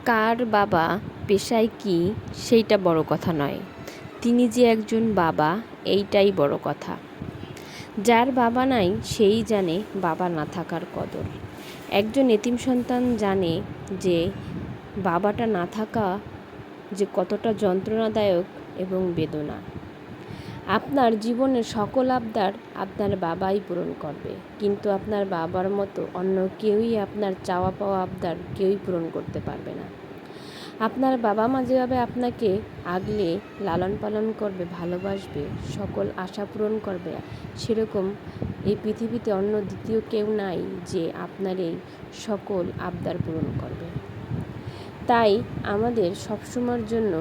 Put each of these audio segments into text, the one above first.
কার বাবা পেশায় কী সেইটা বড় কথা নয়, তিনি যে একজন বাবা এইটাই বড় কথা। যার বাবা নাই সেই জানে বাবা না থাকার কদর। একজন এতিম সন্তান জানে যে বাবাটা না থাকা যে কতটা যন্ত্রণাদায়ক এবং বেদনা। আপনার জীবনের সকল আবদার আপনার বাবাই পূরণ করবে, কিন্তু আপনার বাবার মতো অন্য কেউই আপনার চাওয়া পাওয়া আবদার কেউই পূরণ করতে পারবে না। আপনার বাবা মা যেভাবে আপনাকে আগলে লালন পালন করবে, ভালোবাসবে, সকল আশা পূরণ করবে, সেরকম এই পৃথিবীতে অন্য দ্বিতীয় কেউ নাই যে আপনার এই সকল আবদার পূরণ করবে। তাই আমাদের সবসময়ের জন্য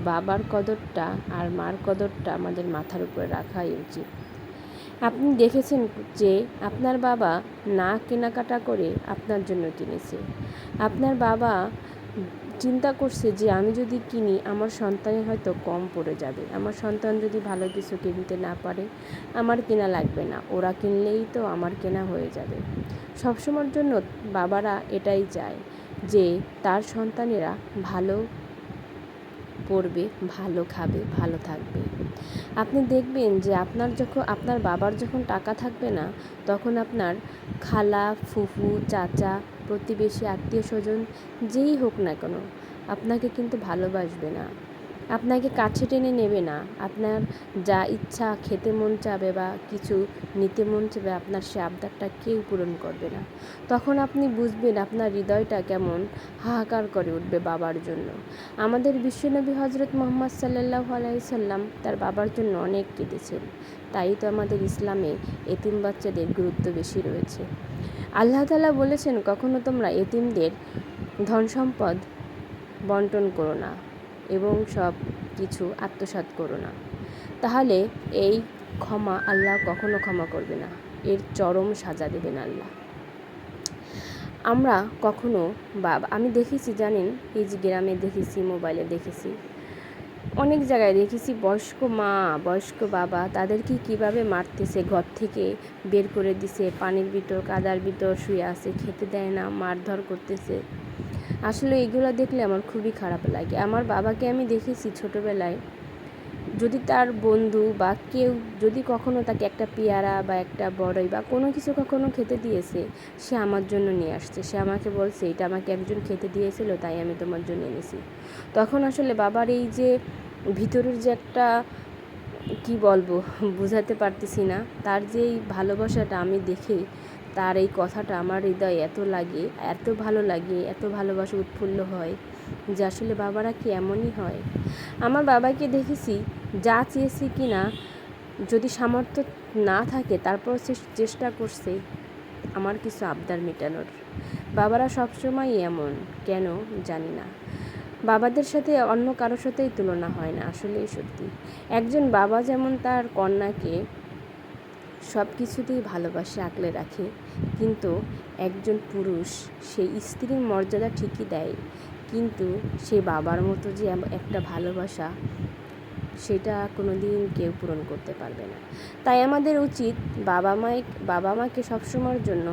বাবার কদরটা আর মার কদরটা আমাদের মাথার উপরে রাখাই উচিত। আপনি দেখেছেন যে আপনার বাবা না কেনাকাটা করে আপনার জন্য কিনেছে। আপনার বাবা চিন্তা করছে যে আমি যদি কিনি আমার সন্তানের হয়তো কম পড়ে যাবে, আমার সন্তান যদি ভালো কিছু কিনতে না পারে আমার কেনা লাগবে না, ওরা কিনলেই তো আমার কেনা হয়ে যাবে। সবসময়ের জন্য বাবারা এটাই চায় যে তার সন্তানেরা ভালো পড়বে, ভালো খাবে, ভালো থাকবে। আপনি দেখবেন যে আপনার বাবার যখন টাকা থাকবে না, তখন আপনার খালা, ফুফু, চাচা, প্রতিবেশী, আত্মীয় স্বজন যেই হোক না কেন আপনাকে কিন্তু ভালোবাসবে না, আপনাকে কাছে টেনে নেবে না। আপনার যা ইচ্ছা খেতে মন চাবে বা কিছু নিতে মন চাবে, আপনার সে আবদারটা কেউ পূরণ করবে না। তখন আপনি বুঝবেন আপনার হৃদয়টা কেমন হাহাকার করে উঠবে বাবার জন্য। আমাদের বিশ্বনবী হজরত মুহাম্মদ সাল্লাল্লাহু আলাইহি সাল্লাম তার বাবার জন্য অনেক কেঁদেছেন। তাই তো আমাদের ইসলামে এতিম বাচ্চাদের গুরুত্ব বেশি রয়েছে। আল্লাহ তাআলা বলেছেন, কখনো তোমরা এতিমদের ধন সম্পদ বন্টন করো না এবং সব কিছু আত্মসাৎ করো না, তাহলে এই ক্ষমা আল্লাহ কখনো ক্ষমা করবে না, এর চরম সাজা দেবেন আল্লাহ। আমরা কখনো আমি দেখেছি জানেন, এই যে গ্রামে দেখেছি, মোবাইলে দেখেছি, অনেক জায়গায় দেখেছি বয়স্ক মা, বয়স্ক বাবা তাদেরকে কিভাবে মারতেছে, ঘর থেকে বের করে দিছে, পানির ভিতর কাদার ভিতর শুয়ে আছে, খেতে দেয় না, মারধর করতেছে। আসলে এগুলো দেখলে আমার খুবই খারাপ লাগে। আমার বাবাকে আমি দেখেছি ছোটোবেলায়, যদি তার বন্ধু বা কেউ যদি কখনো তাকে একটা পেয়ারা বা একটা বড়ই বা কোনো কিছু কখনো খেতে দিয়েছে, সে আমার জন্য নিয়ে আসছে, সে আমাকে বলছে এটা আমাকে একজন খেতে দিয়েছিল তাই আমি তোমার জন্য এনেছি। তখন আসলে বাবার এই যে ভিতরের যে একটা কি বলবো বোঝাতে পারতেছি না, তার যে এই ভালোবাসাটা আমি দেখে, তার এই কথাটা আমার হৃদয়ে এত লাগে, এত ভালো লাগে, এত ভালোবাসা উৎফুল্ল হয় যে আসলে বাবারা কি এমনই হয়। আমার বাবাকে দেখেছি যা চেয়েছি কি না, যদি সামর্থ্য না থাকে তারপর সে চেষ্টা করছে আমার কিছু আবদার মেটানোর। বাবারা সবসময়ই এমন, কেন জানি না। বাবাদের সাথে অন্য কারোর সাথেই তুলনা হয় না, আসলেই সত্যি। একজন বাবা যেমন তার কন্যাকে সব কিছুতেই ভালোবাসে, আগলে রাখে, কিন্তু একজন পুরুষ সেই স্ত্রীর মর্যাদা ঠিকই দেয়, কিন্তু সে বাবার মতো যে একটা ভালোবাসা, সেটা কোনো দিন কেউ পূরণ করতে পারবে না। তাই আমাদের উচিত বাবা মাকে সবসময়ের জন্য